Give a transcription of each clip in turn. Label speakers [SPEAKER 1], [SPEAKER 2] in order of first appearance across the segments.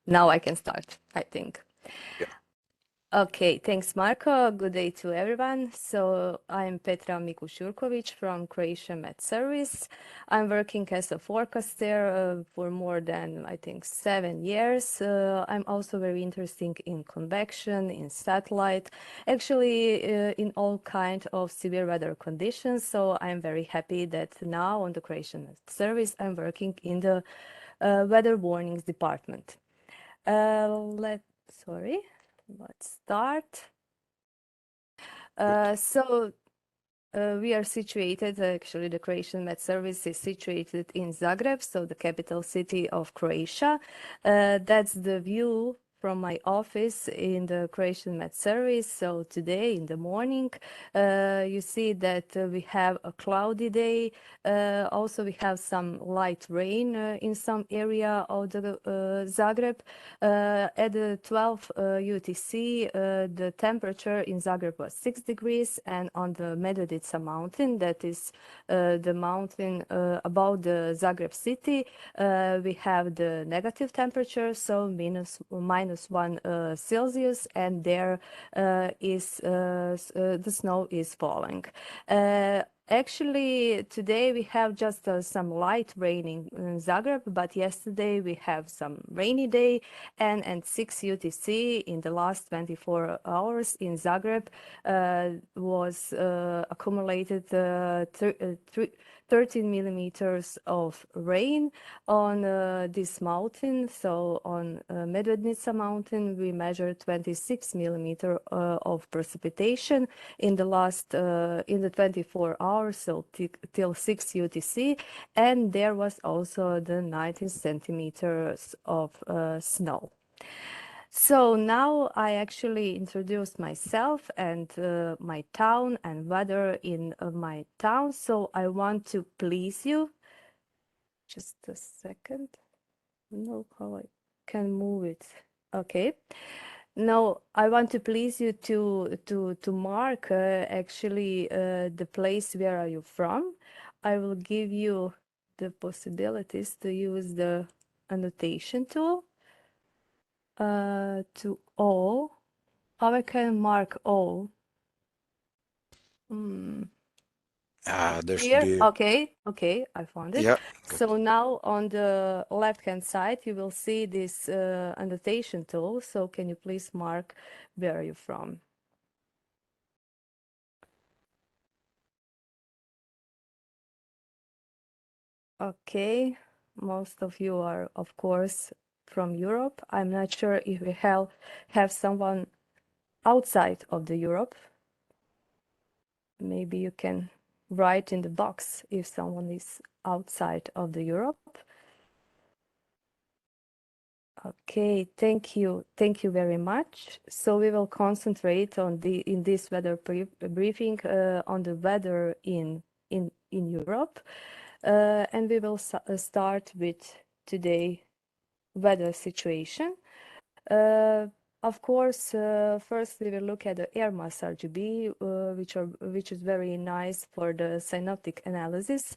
[SPEAKER 1] Now I can start, I think.
[SPEAKER 2] Yeah.
[SPEAKER 1] Okay, thanks, Marco. Good day to everyone. So I'm Petra Mikuš-Jurković from Croatia Met Service. I'm working as a forecaster for more than, I think, 7 years. I'm also very interested in convection, in satellite, actually in all kinds of severe weather conditions. So I'm very happy that now on the Croatia Met Service, I'm working in the weather warnings department. Let's start. We are situated, actually the Croatian Met Service is situated in Zagreb, so the capital city of Croatia. That's the view from my office in the Croatian Met Service. So today in the morning, you see that we have a cloudy day. Also, we have some light rain in some area of the Zagreb. At 12 UTC, the temperature in Zagreb was 6 degrees, and on the Medvednica mountain, that is the mountain above the Zagreb city, we have the negative temperature, so -1 Celsius, and there is the snow is falling. Actually, today we have just some light raining in Zagreb, but yesterday we have some rainy day, and at 6 UTC in the last 24 hours in Zagreb was accumulated 13 millimeters of rain on this mountain. So on Medvednica mountain, we measured 26 millimeter of precipitation in the last in the 24 hours, so till 6 UTC, and there was also the 19 centimeters of snow. So now I actually introduced myself and my town and weather in my town. So I want to please you. Just a second. No, how I can move it. Okay. Now I want to please you to mark actually the place where are you from. I will give you the possibilities to use the annotation tool. To all. How I can mark all?
[SPEAKER 2] There should
[SPEAKER 1] Here,
[SPEAKER 2] be.
[SPEAKER 1] okay, I found it.
[SPEAKER 2] Yeah. Good.
[SPEAKER 1] So now on the left-hand side, you will see this annotation tool. So can you please mark where are you from? Okay, most of you are, of course, from Europe. I'm not sure if we have someone outside of the Europe. Maybe you can write in the box if someone is outside of the Europe. Okay, thank you very much. So we will concentrate on in this weather briefing on the weather in Europe, and we will start with today weather situation. Of course, first we will look at the air mass RGB, which is very nice for the synoptic analysis.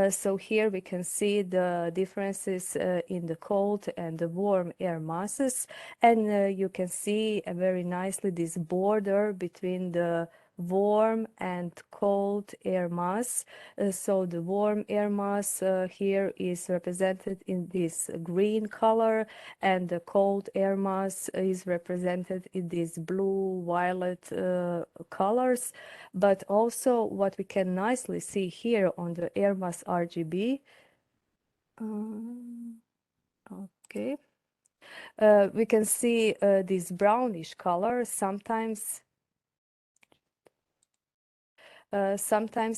[SPEAKER 1] So here we can see the differences in the cold and the warm air masses, and you can see very nicely this border between the warm and cold air mass. So the warm air mass here is represented in this green color, and the cold air mass is represented in these blue, violet colors. But also what we can nicely see here on the air mass RGB, okay, we can see this brownish color. Sometimes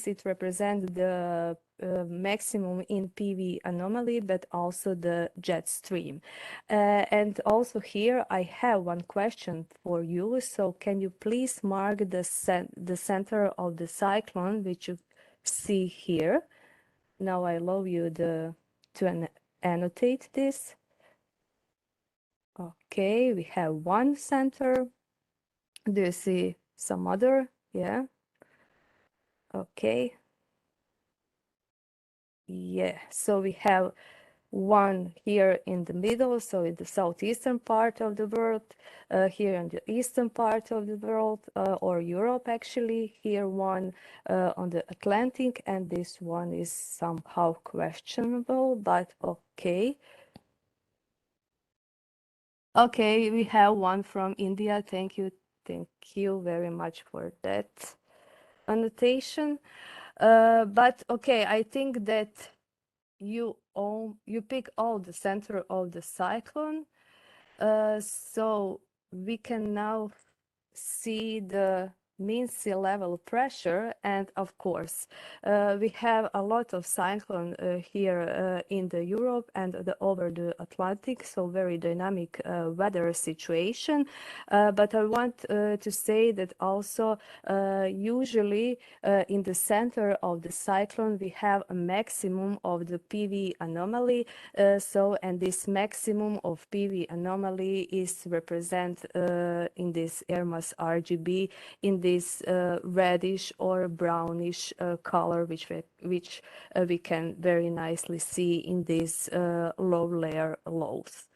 [SPEAKER 1] it represents the maximum in PV anomaly, but also the jet stream. And also here I have one question for you. So can you please mark the center of the cyclone, which you see here? Now I allow you to annotate this. Okay, we have one center. Do you see some other? Yeah. Okay. Yeah, so we have one here in the middle, so in the southeastern part of the world, here in the eastern part of the world, or Europe actually, here one on the Atlantic, and this one is somehow questionable, but okay. Okay, we have one from India. Thank you very much for that annotation. But okay, I think that you pick all the center of the cyclone, so we can now see the mean sea level pressure, and of course we have a lot of cyclone here in the Europe and over the Atlantic, so very dynamic weather situation, but I want to say that also usually in the center of the cyclone we have a maximum of the PV anomaly, and this maximum of PV anomaly is represented in this ERMAS RGB in this reddish or brownish color, which we can very nicely see in these low layer lows.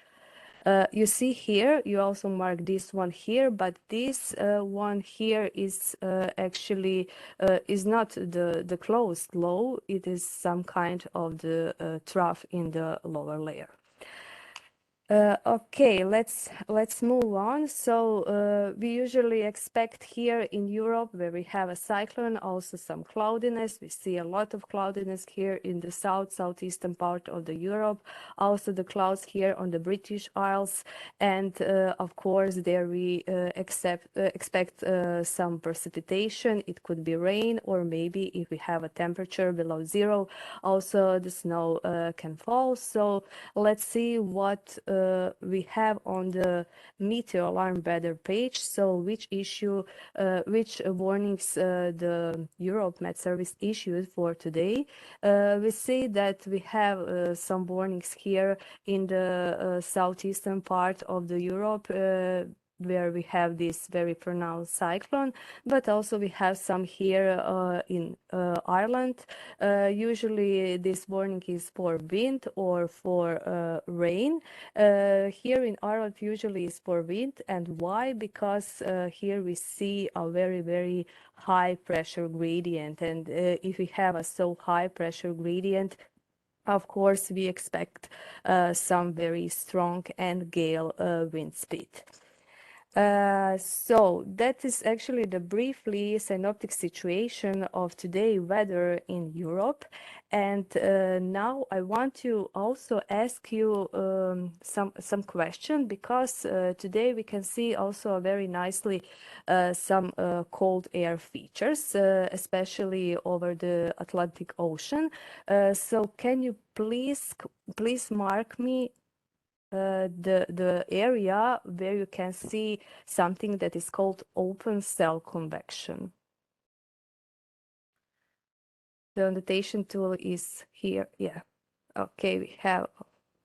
[SPEAKER 1] You see here, you also mark this one here, but this one here is actually is not the closed low, it is some kind of the trough in the lower layer. Okay, let's move on. So we usually expect here in Europe, where we have a cyclone, also some cloudiness. We see a lot of cloudiness here in the southeastern part of the Europe. Also the clouds here on the British Isles, and of course there we expect some precipitation. It could be rain, or maybe if we have a temperature below zero, also the snow can fall. So let's see what we have on the Meteor Alarm Weather page. So which warnings the EUMeT service issued for today. We see that we have some warnings here in the southeastern part of the Europe, where we have this very pronounced cyclone, but also we have some here in Ireland. Usually this warning is for wind or for rain. Here in Ireland usually is for wind, and why? Because here we see a very high pressure gradient, and if we have a so high pressure gradient, of course we expect some very strong and gale wind speed. So that is actually the briefly synoptic situation of today weather in Europe. And now I want to also ask you some question, because today we can see also very nicely some cold air features, especially over the Atlantic Ocean. So can you please mark me the area where you can see something that is called open cell convection. The annotation tool is here. Yeah. Okay, we have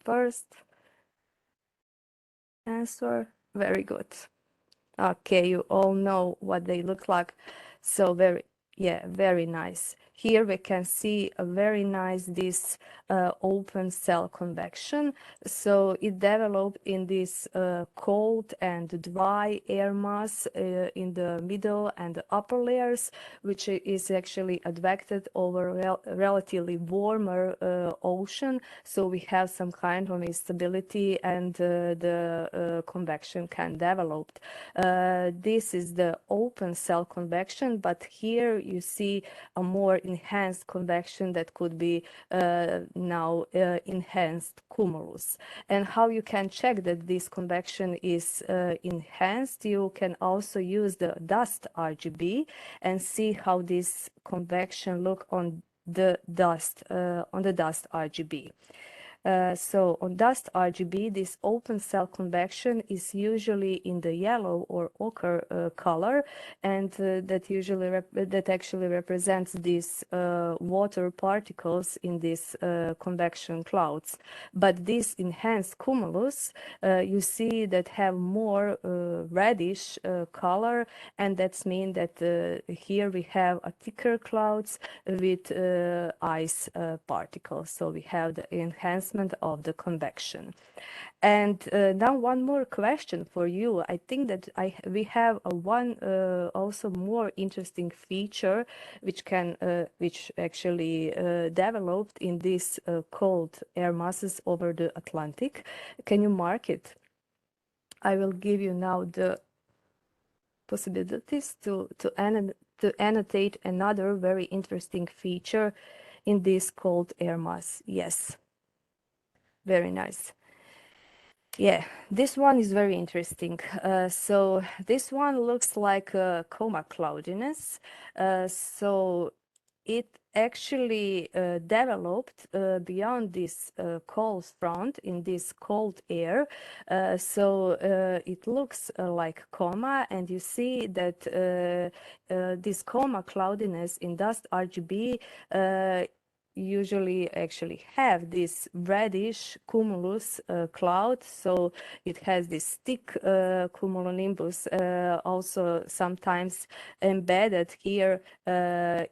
[SPEAKER 1] first answer. Very good. Okay, you all know what they look like. So very nice. Here we can see a very nice this open cell convection. So it developed in this cold and dry air mass in the middle and the upper layers, which is actually advected over relatively warmer ocean. So we have some kind of instability, and the convection can develop. This is the open cell convection, but here you see a more enhanced convection that could be now enhanced cumulus. And how you can check that this convection is enhanced? You can also use the dust RGB and see how this convection look on the dust RGB. So on dust RGB, this open cell convection is usually in the yellow or ochre color, and that actually represents these water particles in these convection clouds. But this enhanced cumulus, you see that have more reddish color, and that's mean that here we have a thicker clouds with ice particles. So we have the enhancement adjustment of the convection. And now one more question for you. I think that we have one also more interesting feature which actually developed in these cold air masses over the Atlantic. Can you mark it? I will give you now the possibilities to annotate another very interesting feature in this cold air mass. Yes, very nice. Yeah, this one is very interesting. So this one looks like a coma cloudiness. So it actually developed beyond this cold front in this cold air. So it looks like coma, and you see that this coma cloudiness in dust RGB usually actually have this reddish cumulus cloud, so it has this thick cumulonimbus also sometimes embedded here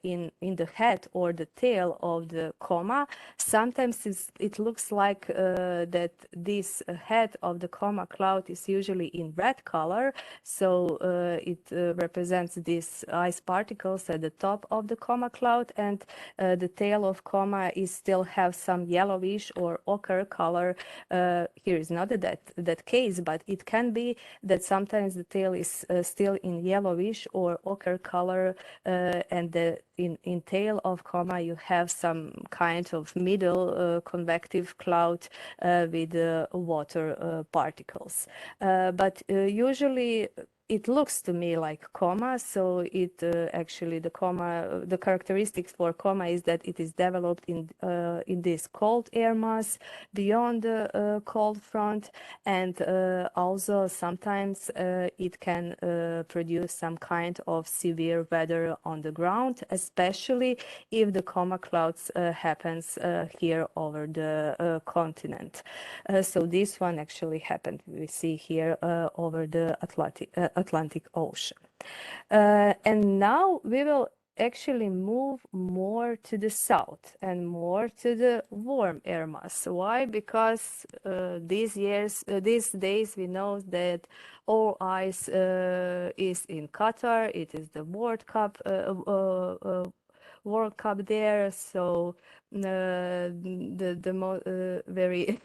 [SPEAKER 1] in the head or the tail of the coma. Sometimes it looks like that this head of the coma cloud is usually in red color, so it represents these ice particles at the top of the coma cloud, and the tail of coma is still have some yellowish or ochre color. Here is not that case, but it can be that sometimes the tail is still in yellowish or ochre color, and in tail of coma you have some kind of middle convective cloud with water particles. But usually it looks to me like coma, so it actually the characteristics for coma is that it is developed in this cold air mass beyond the cold front, and also sometimes it can produce some kind of severe weather on the ground, especially if the coma clouds happens here over the continent. So this one actually happened, we see here over the Atlantic Ocean. And now we will actually move more to the south and more to the warm air mass. Why? Because these days we know that all eyes is in Qatar. It is the World Cup there, so very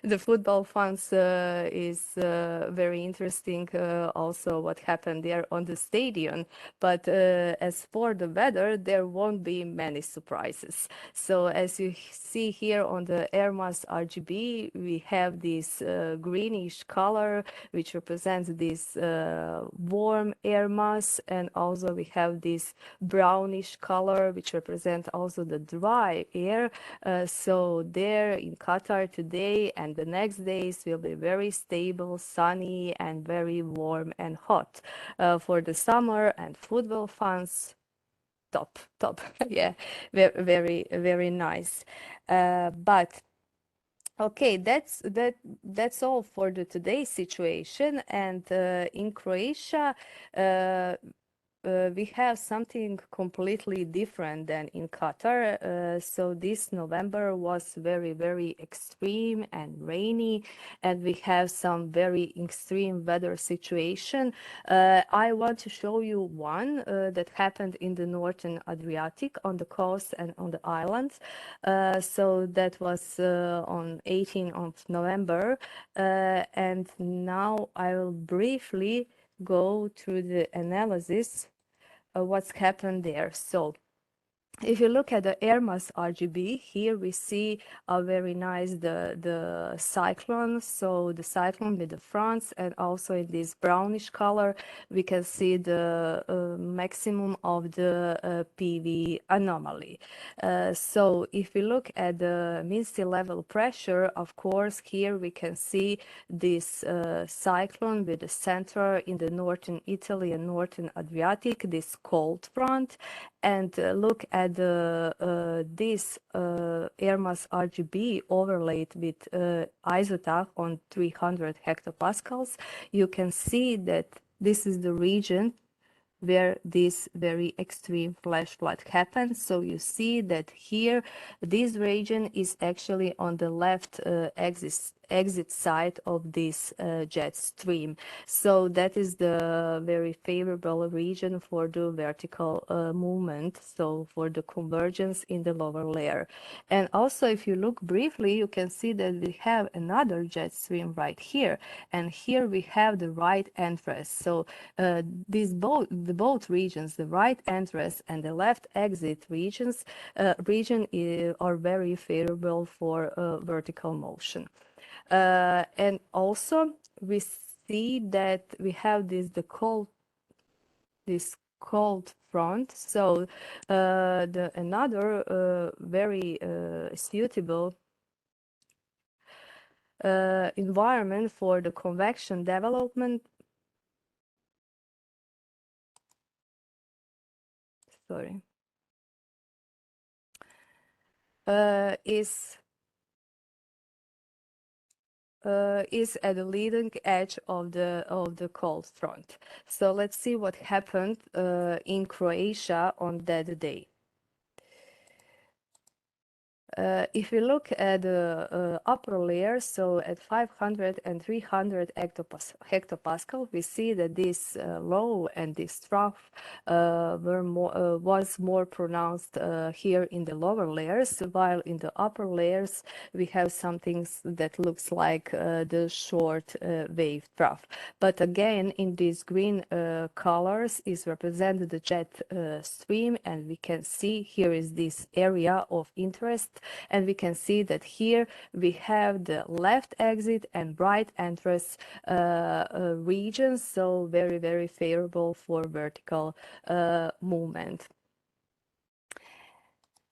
[SPEAKER 1] the football fans is very interesting also what happened there on the stadium, but as for the weather there won't be many surprises. So as you see here on the air mass RGB, we have this greenish color which represents this warm air mass, and also we have this brownish color which represents also the dry air. So there in Qatar today and the next days will be very stable, sunny, and very warm and hot. For the summer and football fans, top. Yeah, very nice. But okay, that's all for the today's situation. And in Croatia, we have something completely different than in Qatar. So this November was very extreme and rainy, and we have some very extreme weather situation. I want to show you one that happened in the Northern Adriatic on the coast and on the islands. So that was on 18th of November. And now I will briefly go through the analysis of what's happened there. So if you look at the air mass RGB, here we see a very nice the cyclone. So the cyclone with the fronts, and also in this brownish color we can see the maximum of the PV anomaly. So if we look at the mean sea level pressure, of course here we can see this cyclone with the center in the northern Italy and northern Adriatic, this cold front, and look at this air mass RGB overlaid with isotach on 300 hectopascals. You can see that this is the region where this very extreme flash flood happens. So you see that here, this region is actually on the left exit side of this jet stream. So that is the very favorable region for the vertical movement, so for the convergence in the lower layer. And also, if you look briefly, you can see that we have another jet stream right here, and here we have the right entrance. So both regions, the right entrance and the left exit region are very favorable for vertical motion. And also we see that we have this cold front. So another very suitable environment for the convection development. Sorry. Is at the leading edge of the cold front. So let's see what happened in Croatia on that day. If we look at the upper layer, so at 500 and 300 hectopascal, we see that this low and this trough was more pronounced here in the lower layers, while in the upper layers we have something that looks like the short wave trough. But again, in these green colors is represented the jet stream, and we can see here is this area of interest. And we can see that here we have the left exit and right entrance regions, so very, very favorable for vertical movement.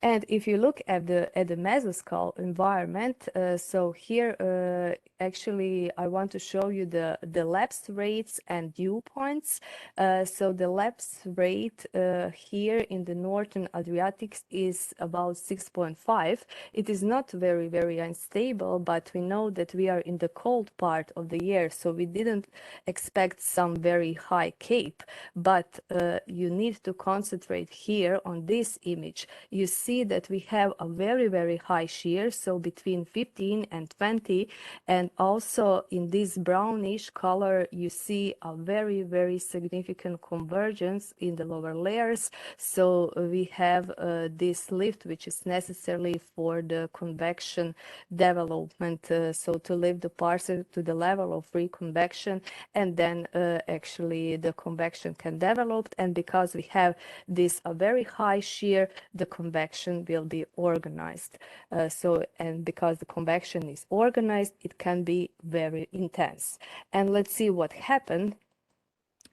[SPEAKER 1] And if you look at the mesoscale environment, so here actually I want to show you the lapse rates and dew points. So the lapse rate here in the Northern Adriatic is about 6.5. It is not very, very unstable, but we know that we are in the cold part of the year, so we didn't expect some very high cape. But you need to concentrate here on this image. You see that we have a very, very high shear, so between 15 and 20, and also in this brownish color you see a very, very significant convergence in the lower layers. So we have this lift which is necessary for the convection development, so to lift the parcel to the level of free convection, and then actually the convection can develop. And because we have this a very high shear, the convection will be organized. And because the convection is organized, it can be very intense. And let's see what happened.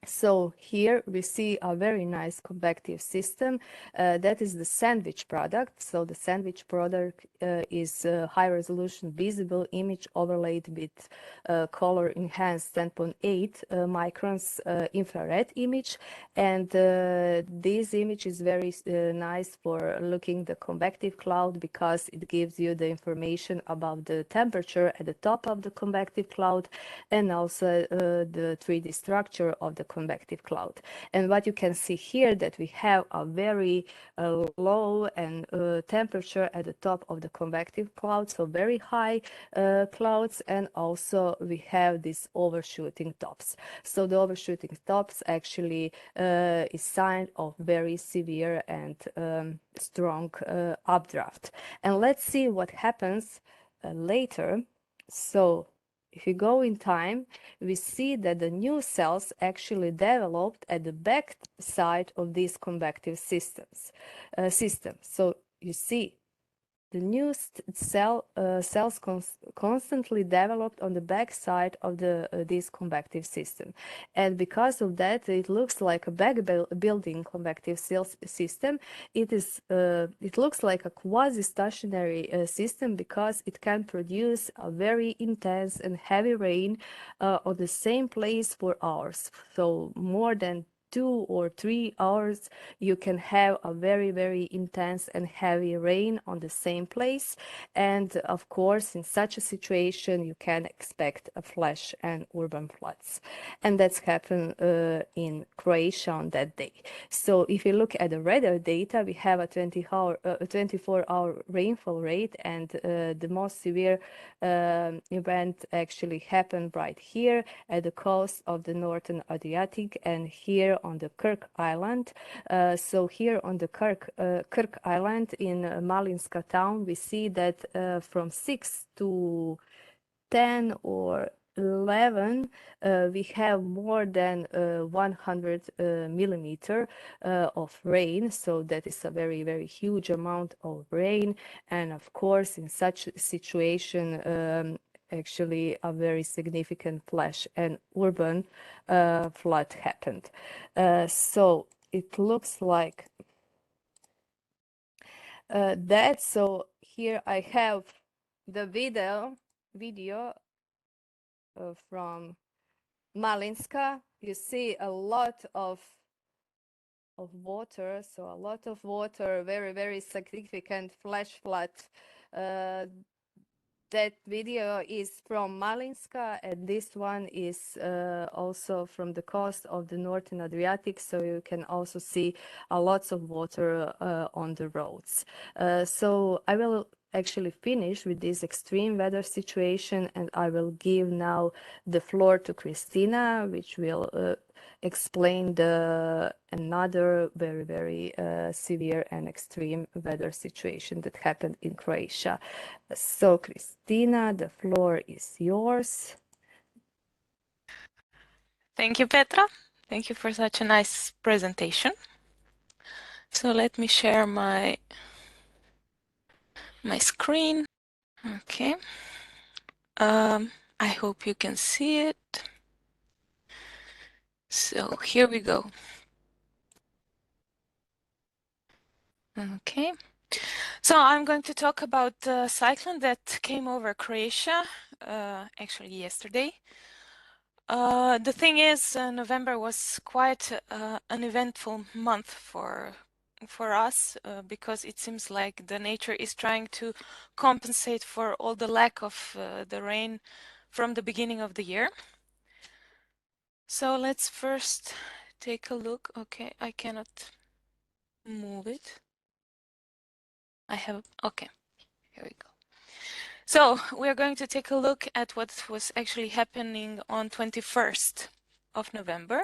[SPEAKER 1] So here we see a very nice convective system. That is the sandwich product. So the sandwich product is high resolution visible image overlaid with color enhanced 10.8 microns infrared image. And this image is very nice for looking the convective cloud, because it gives you the information about the temperature at the top of the convective cloud, and also the 3D structure of the convective cloud. And what you can see here, that we have a very low and temperature at the top of the convective cloud, so very high clouds, and also we have these overshooting tops. So the overshooting tops actually is sign of very severe and strong updraft. And let's see what happens later. So if you go in time, we see that the new cells actually developed at the back side of these convective systems. So you see the new cells constantly developed on the back side of this convective system. And because of that, it looks like a back building convective system. It looks like a quasi-stationary system, because it can produce a very intense and heavy rain on the same place for hours. So more than 2 or 3 hours, you can have a very, very intense and heavy rain on the same place. And of course, in such a situation, you can expect a flash and urban floods. And that's happened in Croatia on that day. So if you look at the radar data, we have a 24-hour rainfall rate, and the most severe event actually happened right here at the coast of the Northern Adriatic and here on the Kirk Island. So here on the Kirk Island in Malinska town, we see that from 6 to 10 or 11, we have more than 100 millimeter of rain. So that is a very, very huge amount of rain. And of course, in such a situation, actually a very significant flash and urban flood happened. So it looks like that. So here I have the video from Malinska. You see a lot of water, so a lot of water, very, very significant flash flood. That video is from Malinska, and this one is also from the coast of the Northern Adriatic, so you can also see a lots of water on the roads. So I will actually finish with this extreme weather situation, and I will give now the floor to Kristina, which will explain another very, very severe and extreme weather situation that happened in Croatia. So, Kristina, the floor is yours.
[SPEAKER 3] Thank you, Petra. Thank you for such a nice presentation. So let me share my screen. Okay. I hope you can see it. So here we go. Okay. So I'm going to talk about the cyclone that came over Croatia, actually yesterday. The thing is, November was quite an eventful month for us because it seems like the nature is trying to compensate for all the lack of the rain from the beginning of the year. So let's first take a look. Okay, I cannot move it. Okay, here we go. So we're going to take a look at what was actually happening on 21st of November.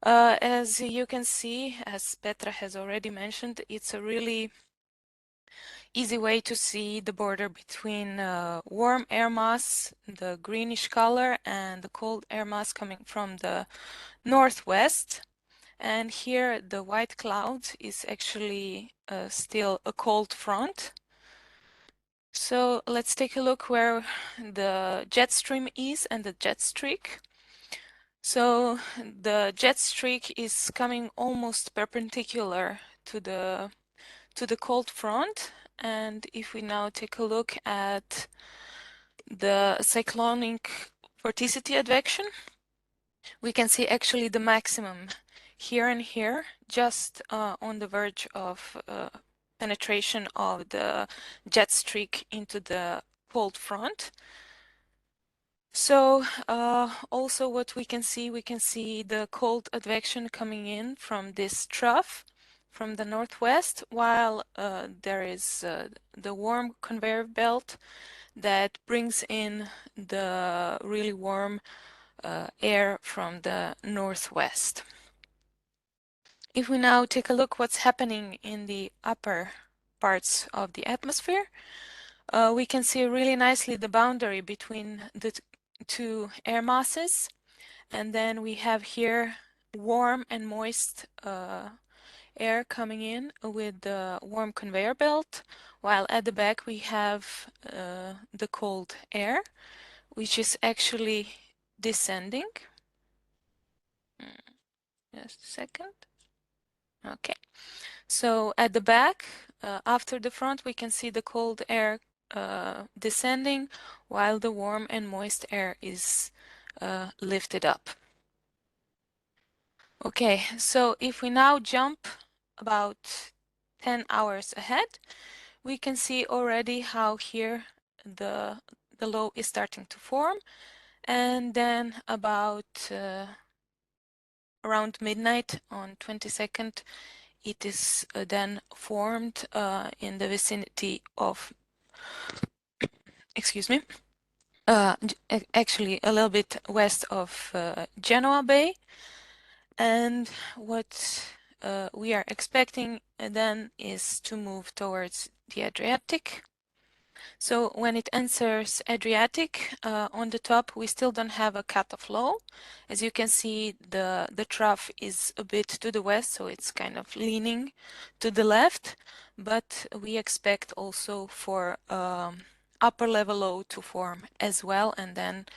[SPEAKER 3] As you can see, as Petra has already mentioned, it's a really easy way to see the border between warm air mass, the greenish color, and the cold air mass coming from the northwest. And here the white cloud is actually still a cold front. So let's take a look where the jet stream is and the jet streak. So the jet streak is coming almost perpendicular to the cold front. And if we now take a look at the cyclonic vorticity advection, we can see actually the maximum here and here, just on the verge of penetration of the jet streak into the cold front. So also what we can see the cold advection coming in from this trough from the northwest, while there is the warm conveyor belt that brings in the really warm air from the northwest. If we now take a look what's happening in the upper parts of the atmosphere, we can see really nicely the boundary between the two air masses, and then we have here warm and moist air coming in with the warm conveyor belt, while at the back we have the cold air, which is actually descending. Just a second. Okay, so at the back, after the front, we can see the cold air descending, while the warm and moist air is lifted up. Okay, so if we now jump about 10 hours ahead, we can see already how here the low is starting to form, and then about around midnight on 22nd, it is then formed in the vicinity of, excuse me, actually a little bit west of Genoa Bay. And what we are expecting then is to move towards the Adriatic. So when it enters Adriatic, on the top, we still don't have a cutoff low. As you can see, the trough is a bit to the west, so it's kind of leaning to the left. But we expect also for upper level low to form as well, and then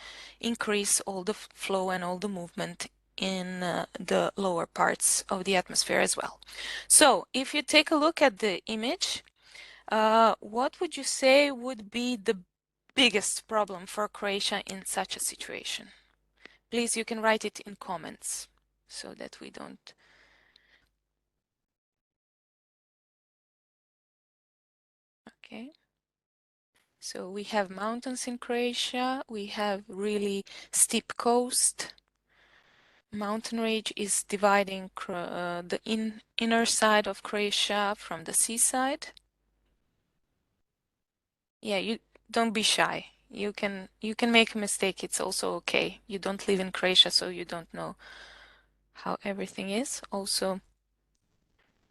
[SPEAKER 3] increase all the flow and all the movement in the lower parts of the atmosphere as well. So if you take a look at the image, what would you say would be the biggest problem for Croatia in such a situation? Please, you can write it in comments so that we don't. Okay. So we have mountains in Croatia. We have really steep coast. Mountain range is dividing the inner side of Croatia from the seaside. Yeah, you don't be shy. You can make a mistake. It's also okay. You don't live in Croatia, so you don't know how everything is. Also,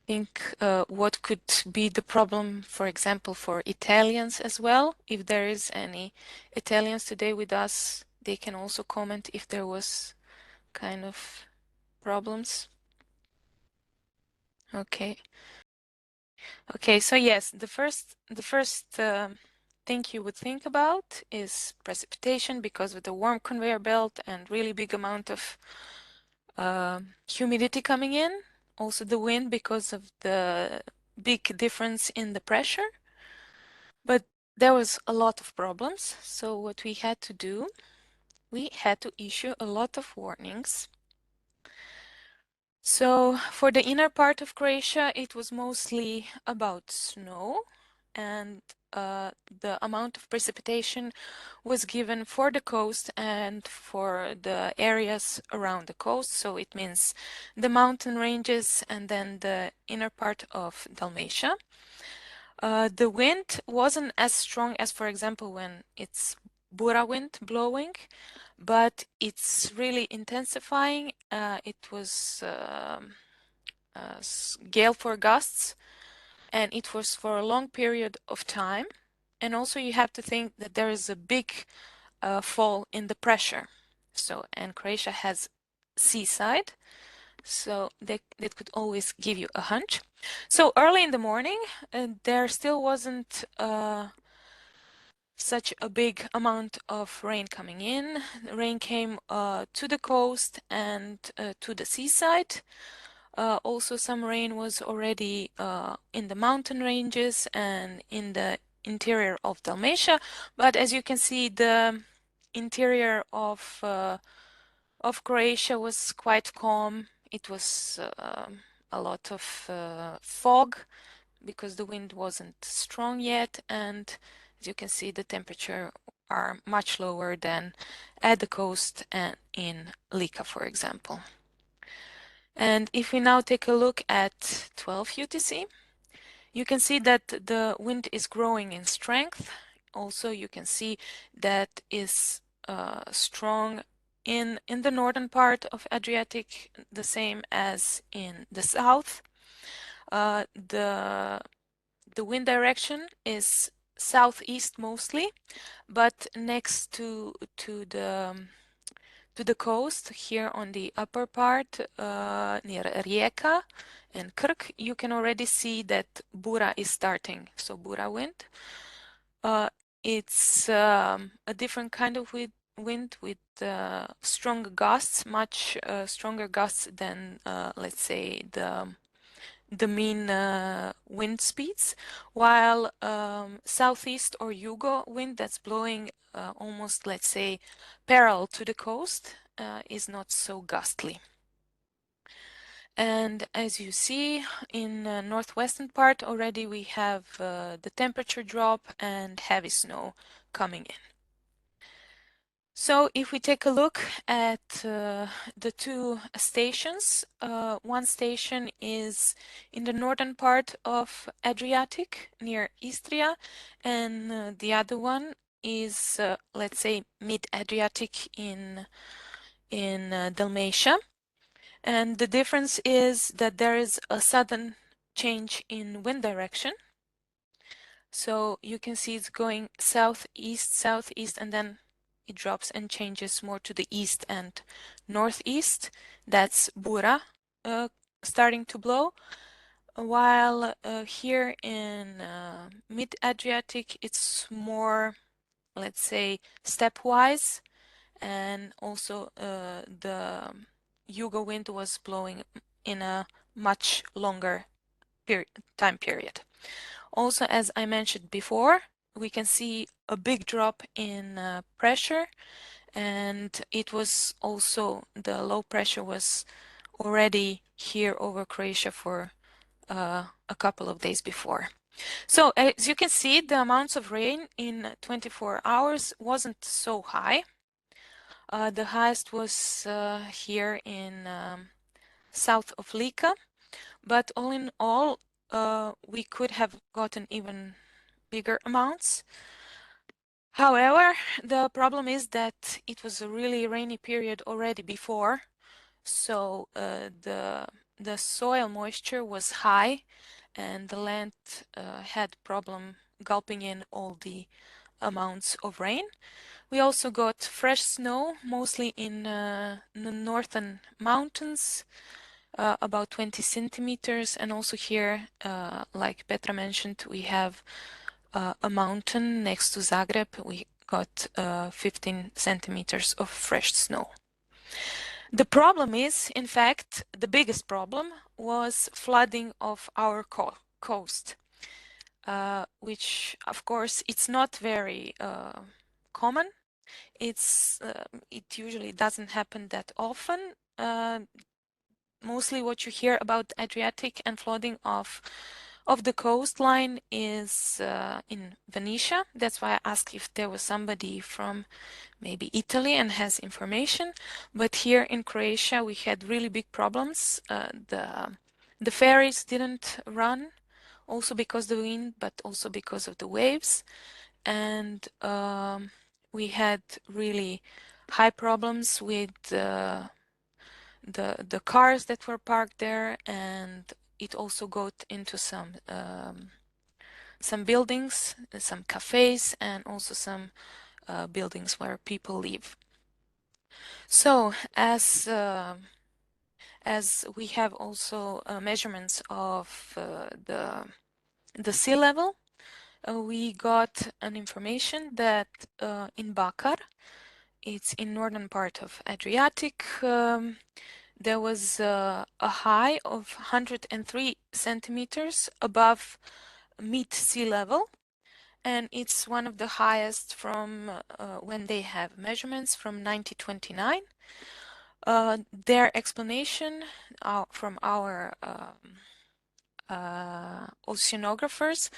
[SPEAKER 3] think what could be the problem, for example, for Italians as well. If there is any Italians today with us, they can also comment if there was kind of problems. Okay. Okay, so yes, the first thing you would think about is precipitation because of the warm conveyor belt and really big amount of humidity coming in. Also the wind because of the big difference in the pressure. But there was a lot of problems. So what we had to do, we had to issue a lot of warnings. So for the inner part of Croatia, it was mostly about snow, and the amount of precipitation was given for the coast and for the areas around the coast. So it means the mountain ranges and then the inner part of Dalmatia. The wind wasn't as strong as, for example, when it's Bura wind blowing, but it's really intensifying. It was gale for gusts, and it was for a long period of time. And also you have to think that there is a big fall in the pressure. So, and Croatia has seaside, so that could always give you a hunch. So early in the morning, there still wasn't such a big amount of rain coming in. The rain came to the coast and to the seaside. Also, some rain was already in the mountain ranges and in the interior of Dalmatia. But as you can see, the interior of Croatia was quite calm. It was a lot of fog because the wind wasn't strong yet, and as you can see, the temperature are much lower than at the coast and in Lika, for example. And if we now take a look at 12 UTC, you can see that the wind is growing in strength. Also, you can see that is strong in the northern part of Adriatic, the same as in the south. The wind direction is southeast mostly, but next to the coast here on the upper part near Rijeka and Krk, you can already see that Bura is starting. So Bura wind. It's a different kind of wind with strong gusts, much stronger gusts than let's say the mean wind speeds, while southeast or Yugo wind that's blowing almost, let's say, parallel to the coast is not so gustly. And as you see, in the northwestern part already we have the temperature drop and heavy snow coming in. So if we take a look at the two stations, one station is in the northern part of Adriatic near Istria, and the other one is, let's say, mid-Adriatic in Dalmatia. And the difference is that there is a sudden change in wind direction. So you can see it's going southeast, and then it drops and changes more to the east and northeast. That's Bura starting to blow. While here in mid-Adriatic, it's more, let's say, stepwise, and also the Yugo wind was blowing in a much longer time period. Also, as I mentioned before, we can see a big drop in pressure, and it was also, the low pressure was already here over Croatia for a couple of days before. So as you can see, the amounts of rain in 24 hours wasn't so high. The highest was here in south of Lika, but all in all, we could have gotten even bigger amounts. However, the problem is that it was a really rainy period already before, so the soil moisture was high, and the land had problem gulping in all the amounts of rain. We also got fresh snow, mostly in the northern mountains, about 20 centimeters, and also here, like Petra mentioned, we have a mountain next to Zagreb. We got 15 centimeters of fresh snow. The problem is, in fact, the biggest problem was flooding of our coast, which, of course, it's not very common. It usually doesn't happen that often. Mostly what you hear about Adriatic and flooding of the coastline is in Venetia. That's why I asked if there was somebody from maybe Italy and has information. But here in Croatia, we had really big problems. The ferries didn't run, also because of the wind, but also because of the waves. And we had really high problems with the cars that were parked there, and it also got into some buildings, some cafes, and also some buildings where people live. So as we have also measurements of the sea level, we got an information that in Bakar, it's in northern part of Adriatic, there was a high of 103 centimeters above mid-sea level, and it's one of the highest from when they have measurements from 1929. Their explanation from our oceanographers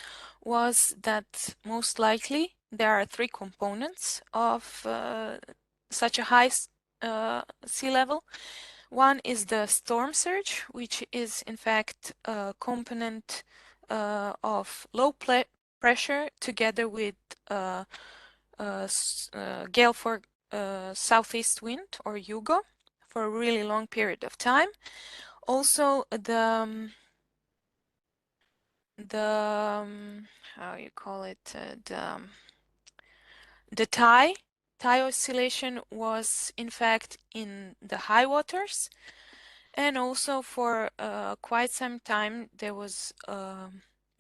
[SPEAKER 3] was that most likely there are three components of such a high sea level. One is the storm surge, which is in fact a component of low pressure together with gale for southeast wind or Yugo for a really long period of time. Also how you call it, the tide oscillation was in fact in the high waters, and also for quite some time there was a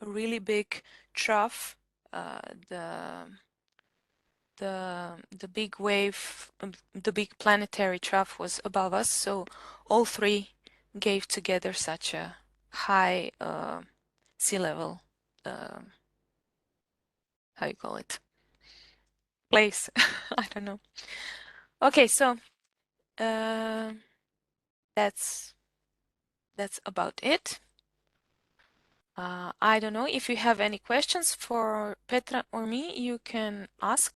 [SPEAKER 3] really big trough. The big wave, the big planetary trough was above us, so all three gave together such a high sea level, how you call it, place. I don't know. Okay, so that's that's about it. I don't know if you have any questions for Petra or me, you can ask.